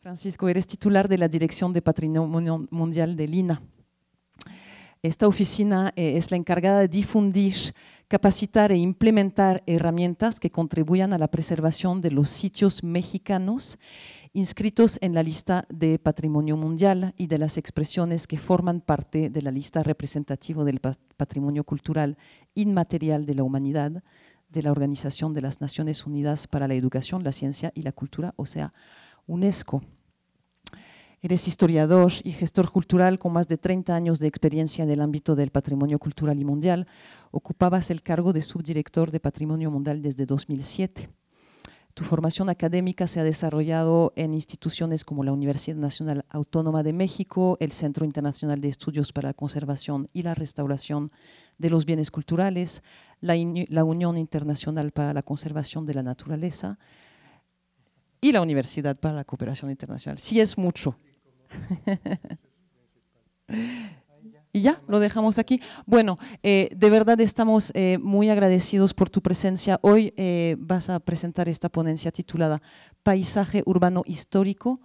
Francisco, eres titular de la Dirección de Patrimonio Mundial del INAH. Esta oficina es la encargada de difundir, capacitar e implementar herramientas que contribuyan a la preservación de los sitios mexicanos inscritos en la lista de Patrimonio Mundial y de las expresiones que forman parte de la lista representativa del patrimonio cultural inmaterial de la humanidad de la Organización de las Naciones Unidas para la Educación, la Ciencia y la Cultura, o sea, UNESCO. Eres historiador y gestor cultural con más de 30 años de experiencia en el ámbito del patrimonio cultural y mundial. Ocupabas el cargo de subdirector de Patrimonio Mundial desde 2007. Tu formación académica se ha desarrollado en instituciones como la Universidad Nacional Autónoma de México, el Centro Internacional de Estudios para la Conservación y la Restauración de los Bienes Culturales, la Unión Internacional para la Conservación de la Naturaleza y la Universidad para la Cooperación Internacional. Sí es mucho. Y ya, lo dejamos aquí. Bueno, de verdad estamos muy agradecidos por tu presencia. Hoy vas a presentar esta ponencia titulada Paisaje Urbano Histórico,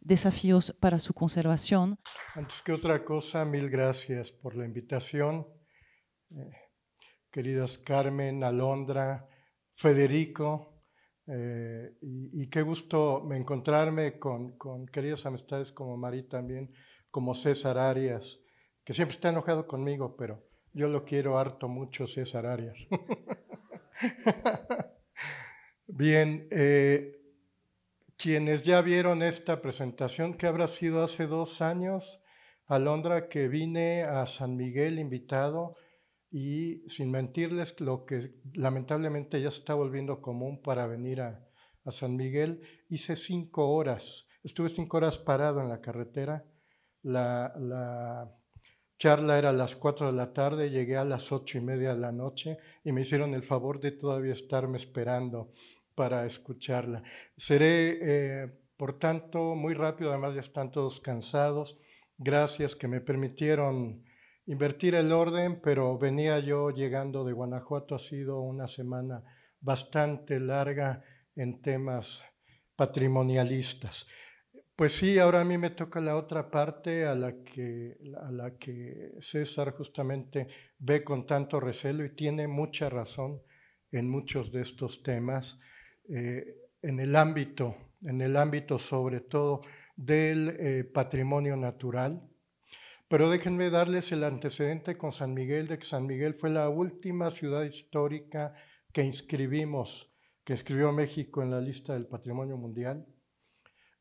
desafíos para su conservación. Antes que otra cosa, mil gracias por la invitación. Queridas Carmen, Alondra, Federico, y qué gusto encontrarme con queridas amistades como Mari también, como César Arias, que siempre está enojado conmigo, pero yo lo quiero harto mucho, César Arias. Bien, quienes ya vieron esta presentación, que habrá sido hace 2 años, Alondra, que vine a San Miguel invitado, y sin mentirles, lo que lamentablemente ya se está volviendo común para venir a San Miguel, hice 5 horas, estuve 5 horas parado en la carretera. La charla era a las 4 de la tarde, llegué a las 8:30 de la noche y me hicieron el favor de todavía estarme esperando para escucharla. Seré, por tanto, muy rápido, además ya están todos cansados. Gracias que me permitieron invertir el orden, pero venía yo llegando de Guanajuato, ha sido una semana bastante larga en temas patrimonialistas. Pues sí, ahora a mí me toca la otra parte a la que César justamente ve con tanto recelo y tiene mucha razón en muchos de estos temas, en el ámbito sobre todo del patrimonio natural. Pero déjenme darles el antecedente con San Miguel, de que San Miguel fue la última ciudad histórica que inscribió México en la lista del Patrimonio Mundial.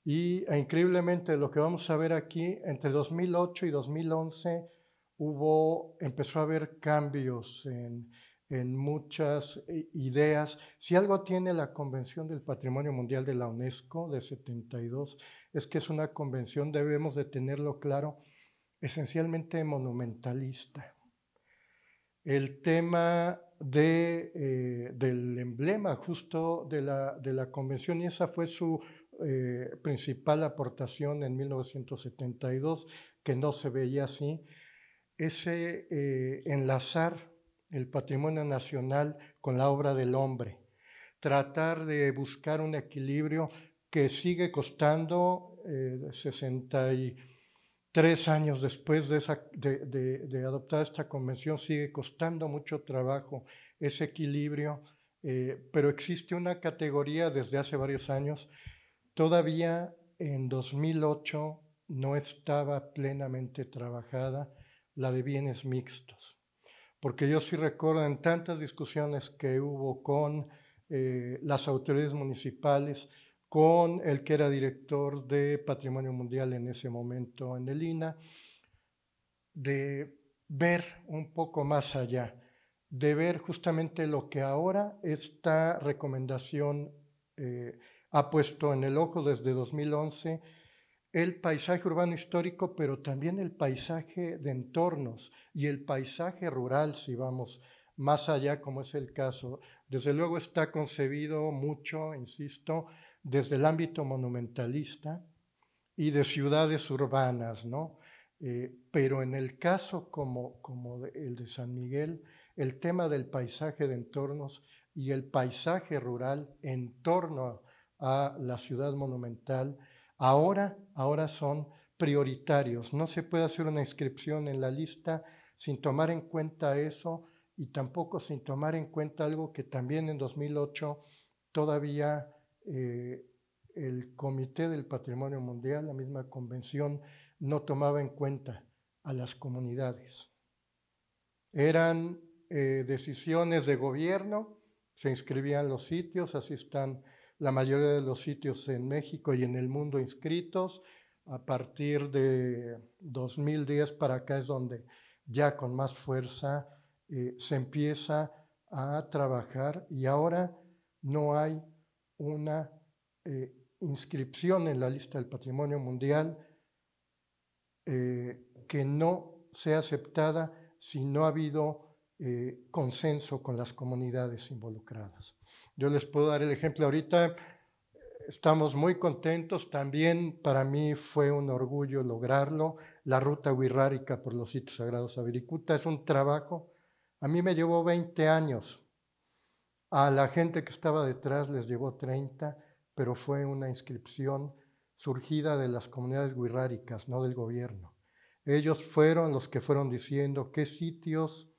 E increíblemente lo que vamos a ver aquí, entre 2008 y 2011 empezó a haber cambios en muchas ideas. Si algo tiene la Convención del Patrimonio Mundial de la UNESCO de 72, es que es una convención, debemos de tenerlo claro, esencialmente monumentalista. El tema del emblema justo de la convención, y esa fue su principal aportación en 1972, que no se veía así, ese enlazar el patrimonio nacional con la obra del hombre, tratar de buscar un equilibrio que sigue costando 63 años después de adoptar esta convención, sigue costando mucho trabajo ese equilibrio, pero existe una categoría desde hace varios años. Todavía en 2008 no estaba plenamente trabajada la de bienes mixtos, porque yo sí recuerdo en tantas discusiones que hubo con las autoridades municipales, con el que era director de Patrimonio Mundial en ese momento en el INAH, de ver un poco más allá, de ver justamente lo que ahora esta recomendación ha puesto en el ojo desde 2011, el paisaje urbano histórico, pero también el paisaje de entornos y el paisaje rural, si vamos más allá, como es el caso. Desde luego está concebido mucho, insisto, desde el ámbito monumentalista y de ciudades urbanas, ¿no? Pero en el caso como el de San Miguel, el tema del paisaje de entornos y el paisaje rural en torno a la ciudad monumental Ahora son prioritarios. No se puede hacer una inscripción en la lista sin tomar en cuenta eso y tampoco sin tomar en cuenta algo que también en 2008 todavía el Comité del Patrimonio Mundial, la misma convención, no tomaba en cuenta a las comunidades. Eran decisiones de gobierno, se inscribían los sitios, así están la mayoría de los sitios en México y en el mundo inscritos. A partir de 2010 para acá es donde ya con más fuerza se empieza a trabajar y ahora no hay una inscripción en la lista del Patrimonio Mundial que no sea aceptada si no ha habido consenso con las comunidades involucradas. Yo les puedo dar el ejemplo ahorita. Estamos muy contentos, también para mí fue un orgullo lograrlo, la ruta wixárika por los sitios sagrados a Wirikuta es un trabajo, a mí me llevó 20 años, a la gente que estaba detrás les llevó 30, pero fue una inscripción surgida de las comunidades wixárikas, no del gobierno. Ellos fueron los que fueron diciendo qué sitios,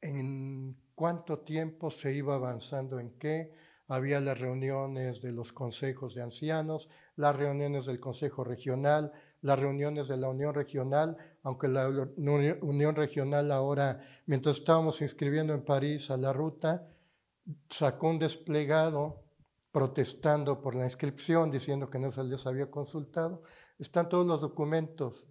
en cuánto tiempo se iba avanzando en qué. Había las reuniones de los consejos de ancianos, las reuniones del Consejo Regional, las reuniones de la Unión Regional, aunque la Unión Regional ahora, mientras estábamos inscribiendo en París a la ruta, sacó un desplegado protestando por la inscripción, diciendo que no se les había consultado. Están todos los documentos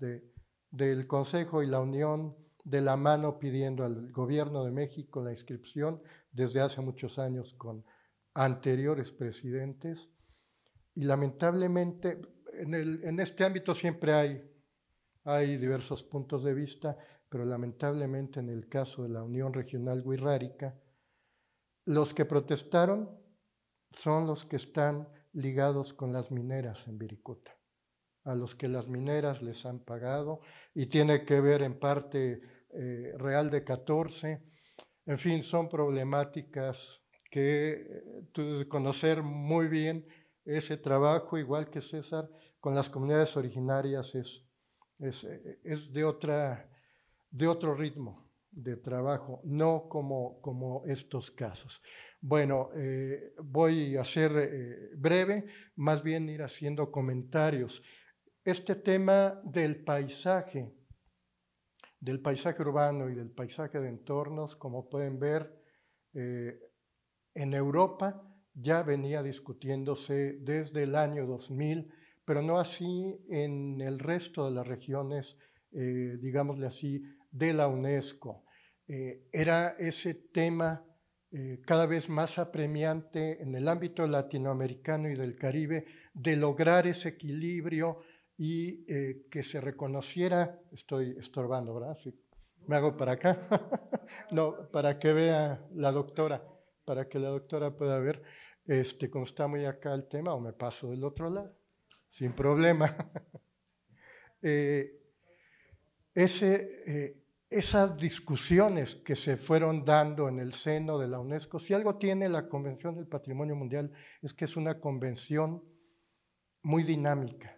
del Consejo y la Unión de la mano pidiendo al gobierno de México la inscripción desde hace muchos años con anteriores presidentes y lamentablemente en este ámbito siempre hay diversos puntos de vista, pero lamentablemente en el caso de la Unión Regional Wixárika, los que protestaron son los que están ligados con las mineras en Wirikuta, a los que las mineras les han pagado y tiene que ver en parte Real de 14, en fin, son problemáticas que conocer muy bien ese trabajo, igual que César, con las comunidades originarias es de otro ritmo de trabajo, no como estos casos. Bueno, voy a ser breve, más bien ir haciendo comentarios. Este tema del paisaje urbano y del paisaje de entornos, como pueden ver, en Europa ya venía discutiéndose desde el año 2000, pero no así en el resto de las regiones, digámosle así, de la UNESCO. Era ese tema cada vez más apremiante en el ámbito latinoamericano y del Caribe de lograr ese equilibrio y que se reconociera, estoy estorbando, ¿verdad? Sí. Me hago para acá, no, para que vea la doctora, para que la doctora pueda ver, como está muy acá el tema, o me paso del otro lado, sin problema. Esas discusiones que se fueron dando en el seno de la UNESCO, si algo tiene la Convención del Patrimonio Mundial, es que es una convención muy dinámica.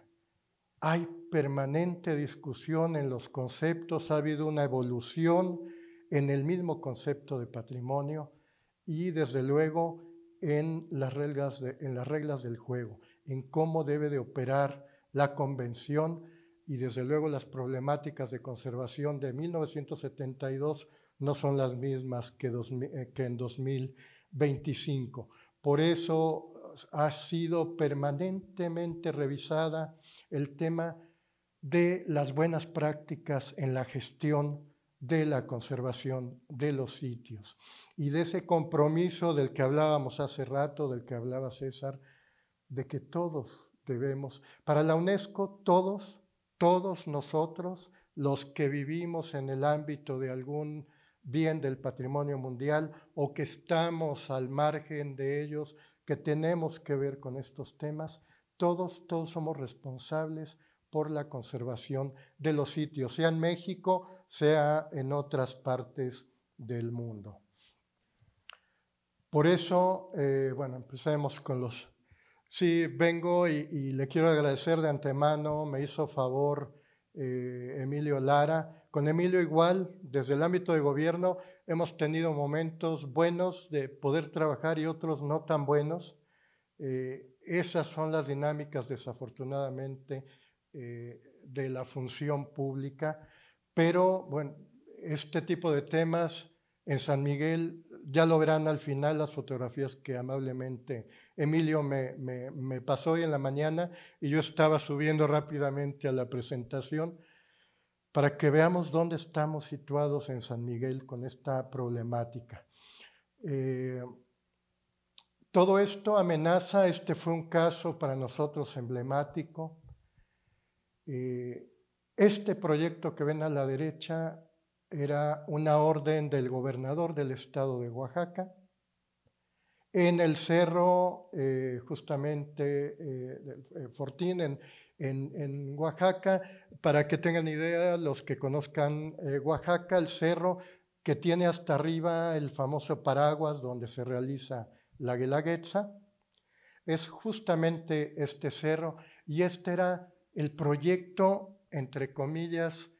Hay permanente discusión en los conceptos, ha habido una evolución en el mismo concepto de patrimonio y desde luego en las reglas del juego, en cómo debe de operar la convención y desde luego las problemáticas de conservación de 1972 no son las mismas que en 2025. Por eso ha sido permanentemente revisada el tema de las buenas prácticas en la gestión de la conservación de los sitios y de ese compromiso del que hablábamos hace rato, del que hablaba César, de que todos debemos, para la UNESCO todos nosotros, los que vivimos en el ámbito de algún bien del patrimonio mundial o que estamos al margen de ellos, que tenemos que ver con estos temas, todos somos responsables por la conservación de los sitios, sea en México, sea en otras partes del mundo. Por eso, bueno, empecemos con los Sí, vengo y le quiero agradecer de antemano, me hizo favor Emilio Lara. Con Emilio igual, desde el ámbito de gobierno, hemos tenido momentos buenos de poder trabajar y otros no tan buenos. Esas son las dinámicas, desafortunadamente, de la función pública, pero bueno, este tipo de temas en San Miguel, ya lo verán al final las fotografías que amablemente Emilio me pasó hoy en la mañana y yo estaba subiendo rápidamente a la presentación para que veamos dónde estamos situados en San Miguel con esta problemática. Todo esto amenaza, este fue un caso para nosotros emblemático. Este proyecto que ven a la derecha era una orden del gobernador del estado de Oaxaca en el cerro, justamente Fortín, en Oaxaca. Para que tengan idea, los que conozcan Oaxaca, el cerro que tiene hasta arriba el famoso paraguas donde se realiza la Guelaguetza, es justamente este cerro, y este era el proyecto, entre comillas,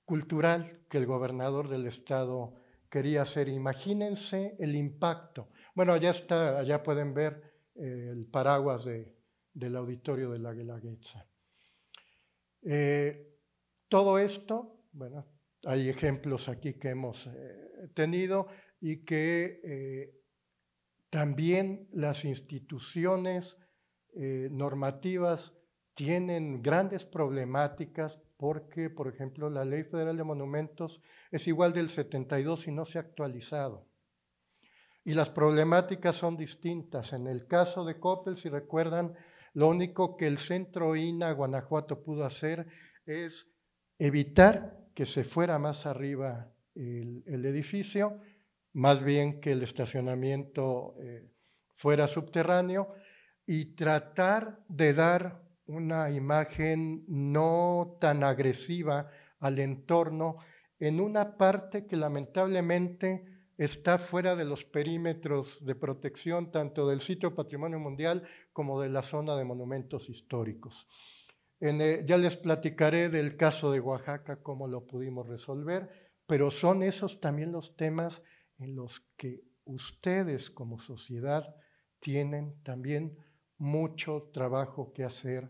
cultural que el gobernador del estado quería hacer. Imagínense el impacto. Bueno, allá está, allá pueden ver el paraguas del auditorio de la Guelaguetza. Todo esto, bueno, hay ejemplos aquí que hemos tenido y que también las instituciones normativas tienen grandes problemáticas porque, por ejemplo, la Ley Federal de Monumentos es igual del 72 y no se ha actualizado. Y las problemáticas son distintas. En el caso de Coppel, si recuerdan, lo único que el Centro INA Guanajuato pudo hacer es evitar que se fuera más arriba el edificio, más bien que el estacionamiento fuera subterráneo, y tratar de dar una imagen no tan agresiva al entorno en una parte que lamentablemente está fuera de los perímetros de protección tanto del sitio Patrimonio Mundial como de la zona de monumentos históricos. Ya les platicaré del caso de Oaxaca, cómo lo pudimos resolver, pero son esos también los temas en los que ustedes como sociedad tienen también mucho trabajo que hacer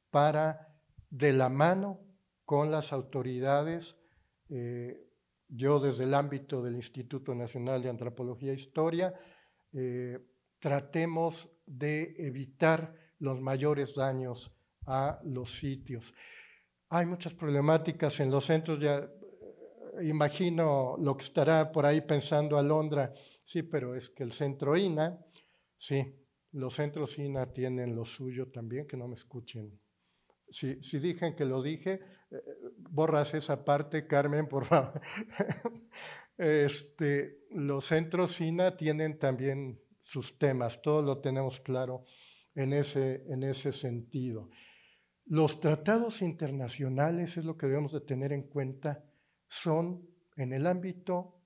para, de la mano con las autoridades, yo desde el ámbito del Instituto Nacional de Antropología e Historia, tratemos de evitar los mayores daños a los sitios. Hay muchas problemáticas en los centros, ya imagino lo que estará por ahí pensando Alondra, sí, pero es que el centro INA, sí, los centros INA tienen lo suyo también, que no me escuchen. Si dije que lo dije, borras esa parte, Carmen, por favor. Los centros INA tienen también sus temas, todo lo tenemos claro en ese sentido. Los tratados internacionales, es lo que debemos de tener en cuenta, son en el ámbito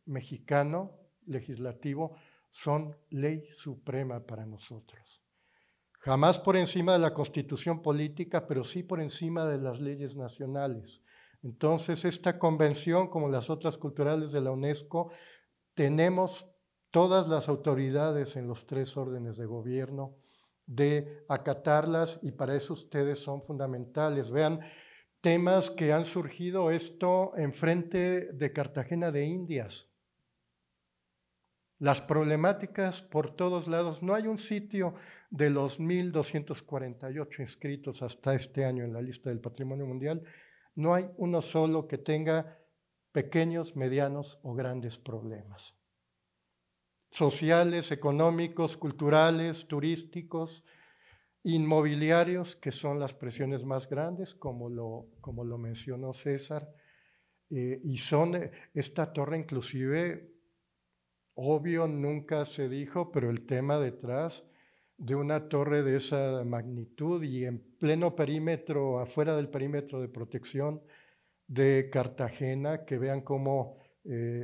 mexicano, legislativo, son ley suprema para nosotros. Jamás por encima de la constitución política, pero sí por encima de las leyes nacionales. Entonces, esta convención, como las otras culturales de la UNESCO, tenemos todas las autoridades en los 3 órdenes de gobierno de acatarlas, y para eso ustedes son fundamentales. Vean temas que han surgido esto enfrente de Cartagena de Indias. Las problemáticas por todos lados. No hay un sitio de los 1,248 inscritos hasta este año en la lista del Patrimonio Mundial, no hay uno solo que tenga pequeños, medianos o grandes problemas sociales, económicos, culturales, turísticos, inmobiliarios, que son las presiones más grandes, como lo mencionó César, y son esta torre inclusive. Obvio, nunca se dijo, pero el tema detrás de una torre de esa magnitud y en pleno perímetro, afuera del perímetro de protección de Cartagena, que vean cómo,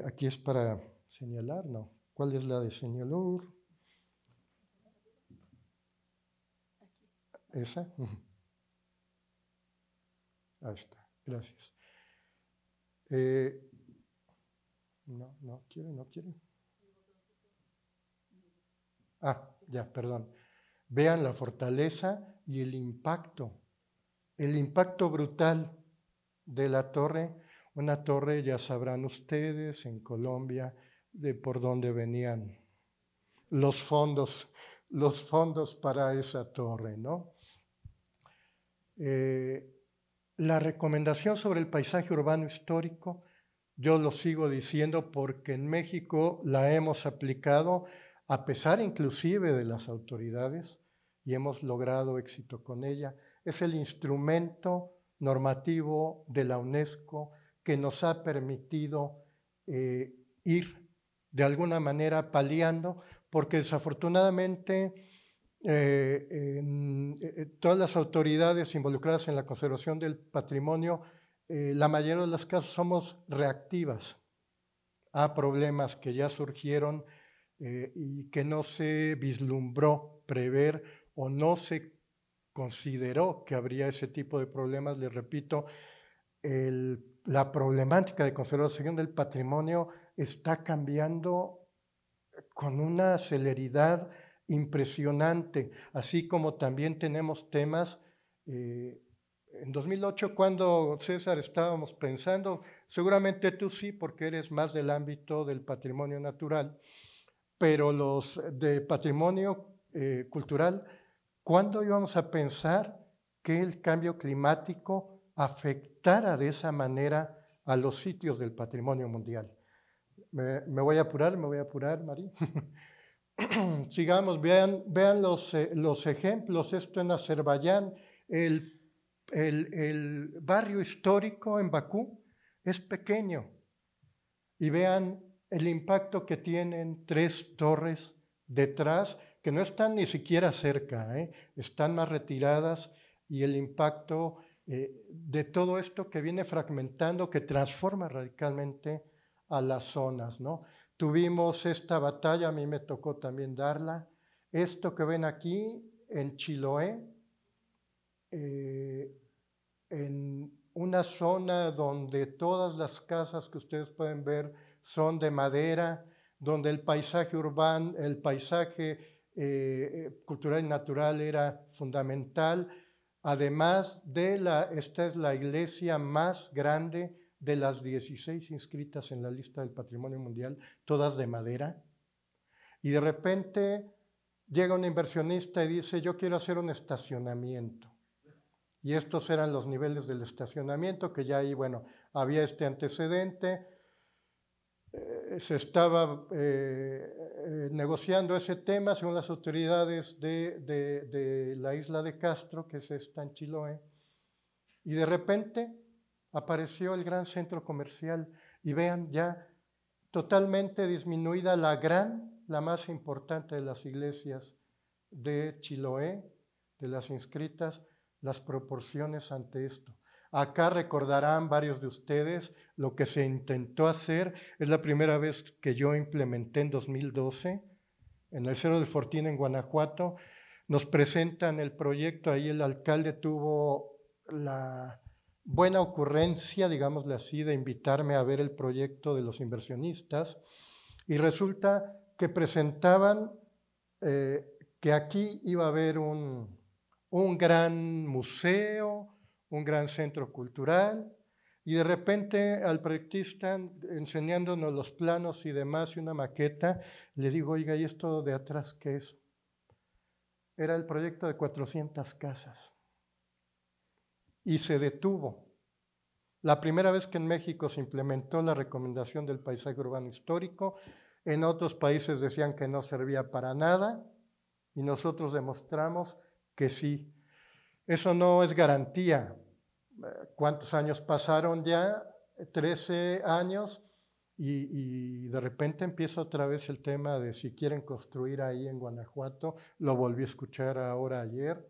aquí es para señalar, ¿no? ¿Cuál es la de señalar? ¿Esa? Ahí está, gracias. No quiere. Ah, ya, perdón. Vean la fortaleza y el impacto brutal de la torre. Una torre, ya sabrán ustedes, en Colombia, de por dónde venían los fondos para esa torre, ¿no? La recomendación sobre el paisaje urbano histórico, yo lo sigo diciendo porque en México la hemos aplicado a pesar inclusive de las autoridades y hemos logrado éxito con ella. Es el instrumento normativo de la UNESCO que nos ha permitido ir de alguna manera paliando, porque desafortunadamente todas las autoridades involucradas en la conservación del patrimonio, la mayoría de los casos somos reactivas a problemas que ya surgieron y que no se vislumbró prever o no se consideró que habría ese tipo de problemas. Les repito, la problemática de conservación del patrimonio está cambiando con una celeridad impresionante, así como también tenemos temas. En 2008, cuando César estábamos pensando, seguramente tú sí, porque eres más del ámbito del patrimonio natural, pero los de patrimonio cultural, ¿cuándo íbamos a pensar que el cambio climático afectara de esa manera a los sitios del patrimonio mundial? Me voy a apurar, Mari. Sigamos, vean los ejemplos. Esto en Azerbaiyán, el barrio histórico en Bakú es pequeño. Y vean el impacto que tienen 3 torres detrás, que no están ni siquiera cerca, están más retiradas, y el impacto de todo esto que viene fragmentando, que transforma radicalmente a las zonas, ¿no? Tuvimos esta batalla, a mí me tocó también darla. Esto que ven aquí en Chiloé, en una zona donde todas las casas que ustedes pueden ver son de madera, donde el paisaje urbano, el paisaje cultural y natural era fundamental. Además esta es la iglesia más grande de las 16 inscritas en la lista del Patrimonio Mundial, todas de madera. Y de repente llega un inversionista y dice, yo quiero hacer un estacionamiento. Y estos eran los niveles del estacionamiento, que ya ahí, bueno, había este antecedente. Se estaba negociando ese tema según las autoridades de la isla de Castro, que es esta en Chiloé. Y de repente apareció el gran centro comercial y vean ya totalmente disminuida la más importante de las iglesias de Chiloé, de las inscritas, las proporciones ante esto. Acá recordarán varios de ustedes lo que se intentó hacer. Es la primera vez que yo implementé en 2012 en el Cerro del Fortín en Guanajuato. Nos presentan el proyecto, ahí el alcalde tuvo la buena ocurrencia, digámosle así, de invitarme a ver el proyecto de los inversionistas, y resulta que presentaban que aquí iba a haber un gran museo, un gran centro cultural, y de repente al proyectista, enseñándonos los planos y demás y una maqueta, le digo, oiga, ¿y esto de atrás qué es? Era el proyecto de 400 casas. Y se detuvo. La primera vez que en México se implementó la recomendación del paisaje urbano histórico, en otros países decían que no servía para nada, y nosotros demostramos que sí. Eso no es garantía. ¿Cuántos años pasaron ya? 13 años, y de repente empieza otra vez el tema de si quieren construir ahí en Guanajuato. Lo volví a escuchar ahora ayer,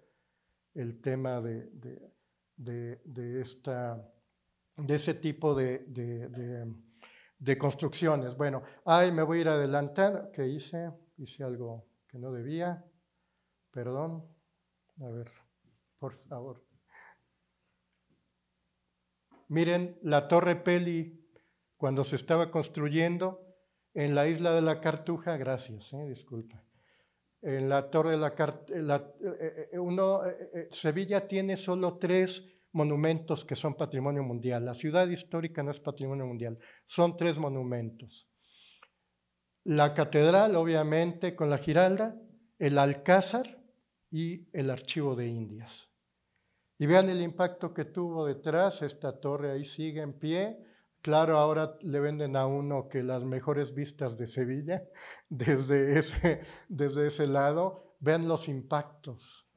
el tema de ese tipo de construcciones. Bueno, me voy a ir adelantando. ¿Qué hice? Hice algo que no debía. Perdón. A ver. por favor. Miren la Torre Peli cuando se estaba construyendo en la isla de la Cartuja, gracias, disculpa. En la Torre de la Cartuja, Sevilla tiene solo 3 monumentos que son patrimonio mundial. La ciudad histórica no es patrimonio mundial, son 3 monumentos. La catedral, obviamente, con la Giralda, el Alcázar y el Archivo de Indias. Y vean el impacto que tuvo detrás, esta torre ahí sigue en pie. Claro, ahora le venden a uno que las mejores vistas de Sevilla, desde ese lado. Vean los impactos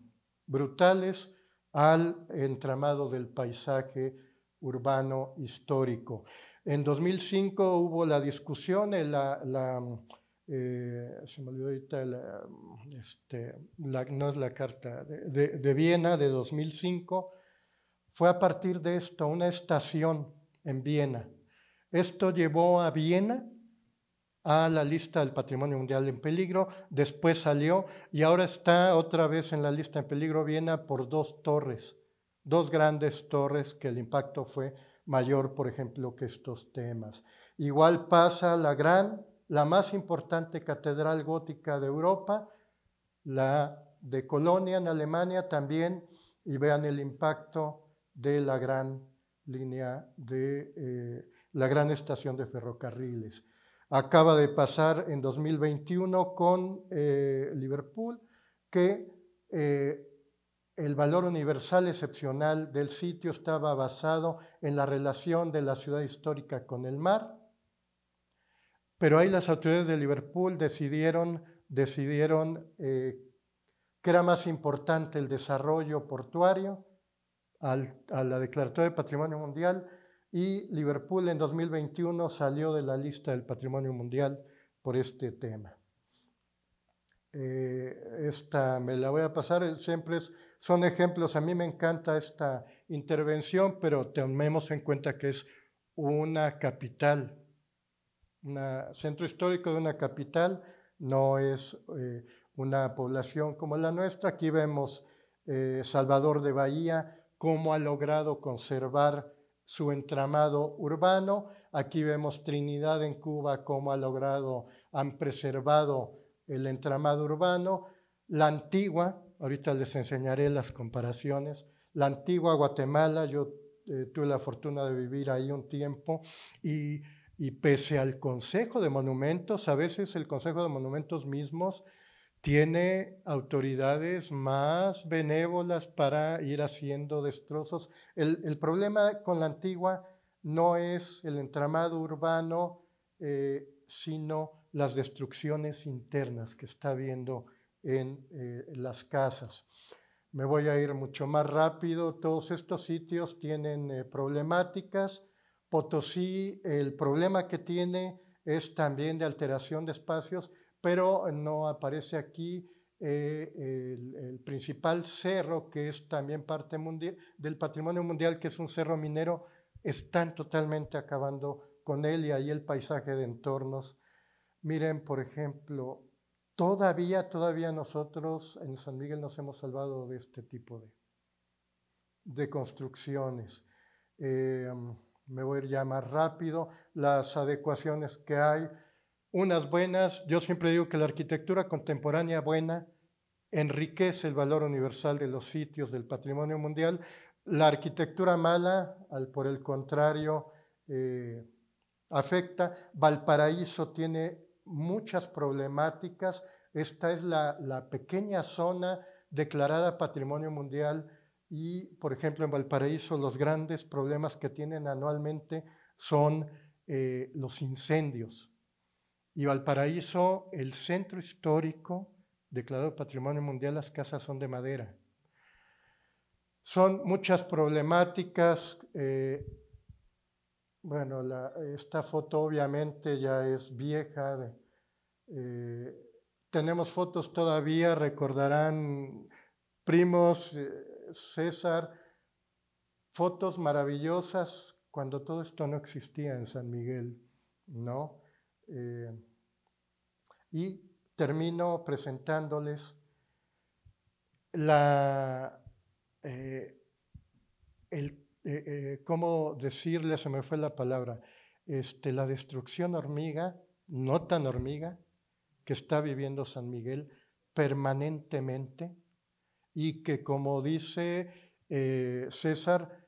brutales al entramado del paisaje urbano histórico. En 2005 hubo la discusión, se me olvidó ahorita, no es la Carta de Viena de 2005, fue a partir de esto, una estación en Viena. Esto llevó a Viena a la lista del Patrimonio Mundial en Peligro, después salió y ahora está otra vez en la lista en peligro Viena por 2 torres, 2 grandes torres que el impacto fue mayor, por ejemplo, que estos temas. Igual pasa la más importante catedral gótica de Europa, la de Colonia en Alemania también, y vean el impacto de la gran línea la gran estación de ferrocarriles. Acaba de pasar en 2021 con Liverpool, que el valor universal excepcional del sitio estaba basado en la relación de la ciudad histórica con el mar, pero ahí las autoridades de Liverpool decidieron que era más importante el desarrollo portuario a la Declaratoria de Patrimonio Mundial, y Liverpool en 2021 salió de la lista del Patrimonio Mundial por este tema. Esta me la voy a pasar, siempre son ejemplos. A mí me encanta esta intervención, pero tomemos en cuenta que es una capital, un centro histórico de una capital, no es una población como la nuestra. Aquí vemos Salvador de Bahía, cómo ha logrado conservar su entramado urbano. Aquí vemos Trinidad en Cuba, cómo han preservado el entramado urbano. La Antigua, ahorita les enseñaré las comparaciones. La Antigua Guatemala, yo tuve la fortuna de vivir ahí un tiempo y pese al Consejo de Monumentos, a veces el Consejo de Monumentos mismos tiene autoridades más benévolas para ir haciendo destrozos. El problema con la Antigua no es el entramado urbano, sino las destrucciones internas que está habiendo en las casas. Me voy a ir mucho más rápido. Todos estos sitios tienen problemáticas. Potosí, el problema que tiene es también de alteración de espacios, pero no aparece aquí el principal cerro, que es también parte del patrimonio mundial, que es un cerro minero. Están totalmente acabando con él, y ahí el paisaje de entornos. Miren, por ejemplo, todavía nosotros en San Miguel nos hemos salvado de este tipo de construcciones. Me voy a ir ya más rápido. Las adecuaciones que hay, unas buenas. Yo siempre digo que la arquitectura contemporánea buena enriquece el valor universal de los sitios del patrimonio mundial. La arquitectura mala, por el contrario, afecta. Valparaíso tiene muchas problemáticas. Esta es la pequeña zona declarada Patrimonio Mundial, y, por ejemplo, en Valparaíso los grandes problemas que tienen anualmente son los incendios. Y Valparaíso, el centro histórico declarado Patrimonio Mundial, las casas son de madera. Son muchas problemáticas. Bueno, esta foto obviamente ya es vieja. Tenemos fotos todavía, recordarán primos, César, fotos maravillosas cuando todo esto no existía en San Miguel, ¿no? Y termino presentándoles ¿cómo decirle? Se me fue la palabra. La destrucción hormiga, no tan hormiga, que está viviendo San Miguel permanentemente y que, como dice César,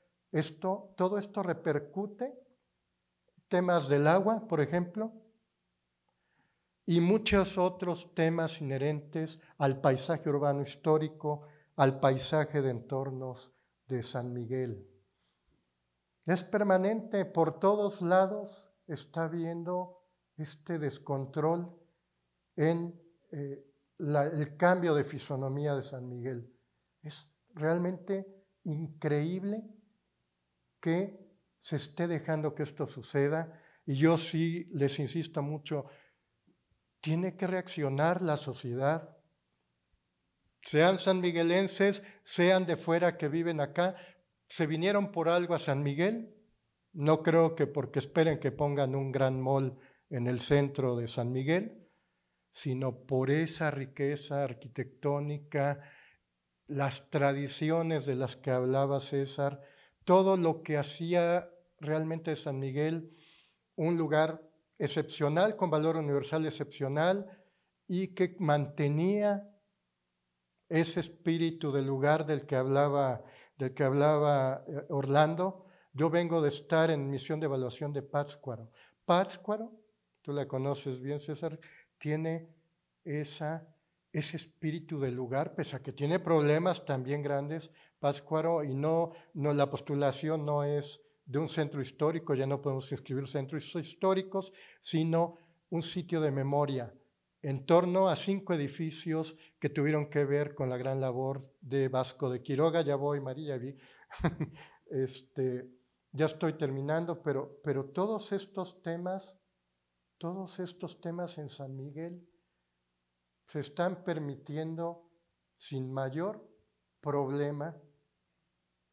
todo esto repercute temas del agua, por ejemplo, y muchos otros temas inherentes al paisaje urbano histórico, al paisaje de entornos de San Miguel. Es permanente, por todos lados está habiendo este descontrol en el cambio de fisonomía de San Miguel. Es realmente increíble que se esté dejando que esto suceda, y yo sí les insisto mucho, tiene que reaccionar la sociedad, sean sanmiguelenses, sean de fuera que viven acá, se vinieron por algo a San Miguel, no creo que porque esperen que pongan un gran mall en el centro de San Miguel, sino por esa riqueza arquitectónica, las tradiciones de las que hablaba César, todo lo que hacía realmente de San Miguel un lugar excepcional, con valor universal excepcional, y que mantenía ese espíritu del lugar del que hablaba Orlando. Yo vengo de estar en misión de evaluación de Pátzcuaro. Pátzcuaro, tú la conoces bien, César, tiene ese espíritu del lugar, pese a que tiene problemas también grandes, Pátzcuaro, y no la postulación no es de un centro histórico, ya no podemos inscribir centros históricos, sino un sitio de memoria en torno a 5 edificios que tuvieron que ver con la gran labor de Vasco de Quiroga. Ya voy, María, ya estoy terminando, pero todos estos temas en San Miguel se están permitiendo sin mayor problema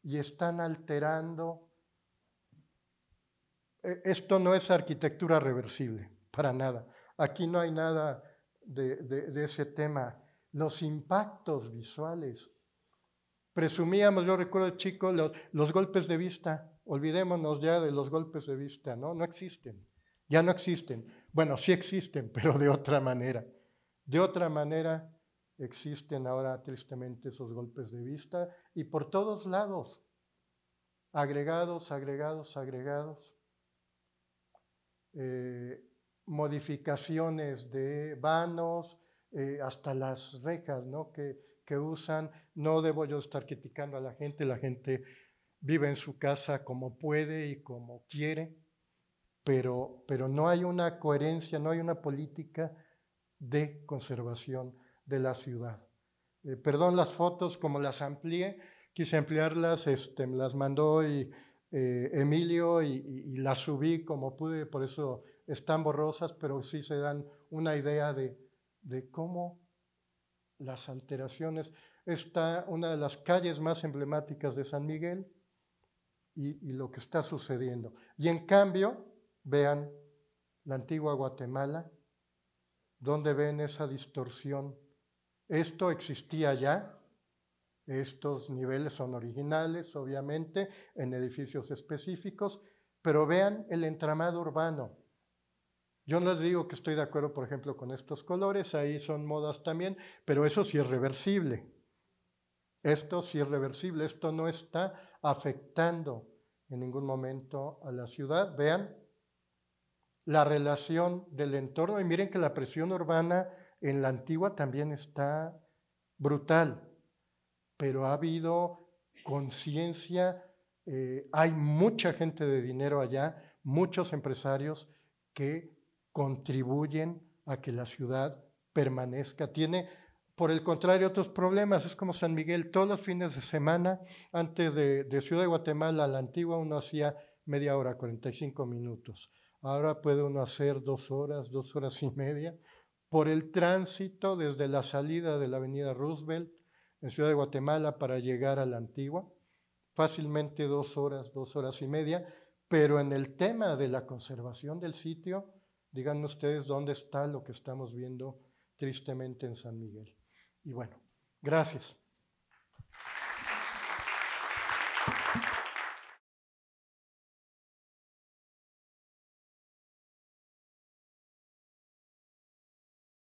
y están alterando. Esto no es arquitectura reversible, para nada. Aquí no hay nada de ese tema. Los impactos visuales. Presumíamos, yo recuerdo chico, los golpes de vista. Olvidémonos ya de los golpes de vista, ¿no? No existen. Ya no existen. Bueno, sí existen, pero de otra manera. De otra manera existen ahora tristemente esos golpes de vista y por todos lados. Agregados. Modificaciones de vanos, hasta las rejas, ¿no? que usan. No debo yo estar criticando a la gente vive en su casa como puede y como quiere, pero no hay una coherencia, no hay una política de conservación de la ciudad. Perdón las fotos, como las amplié, quise ampliarlas, me las mandó Emilio y las subí como pude, por eso están borrosas, pero sí se dan una idea de cómo las alteraciones. Está una de las calles más emblemáticas de San Miguel y lo que está sucediendo. Y en cambio, vean la antigua Guatemala, donde ven esa distorsión. Esto existía ya. Estos niveles son originales, obviamente, en edificios específicos, pero vean el entramado urbano. Yo no les digo que estoy de acuerdo, por ejemplo, con estos colores, ahí son modas también, pero eso sí es reversible. Esto sí es reversible, esto no está afectando en ningún momento a la ciudad. Vean la relación del entorno y miren que la presión urbana en la antigua también está brutal. Pero ha habido conciencia, hay mucha gente de dinero allá, muchos empresarios que contribuyen a que la ciudad permanezca. Tiene, por el contrario, otros problemas. Es como San Miguel, todos los fines de semana, antes de Ciudad de Guatemala a la antigua, uno hacía media hora, 45 minutos. Ahora puede uno hacer 2 horas, 2 horas y media, por el tránsito desde la salida de la avenida Roosevelt en Ciudad de Guatemala para llegar a la antigua, fácilmente 2 horas, 2 horas y media, pero en el tema de la conservación del sitio, díganme ustedes dónde está lo que estamos viendo tristemente en San Miguel. Y bueno, gracias.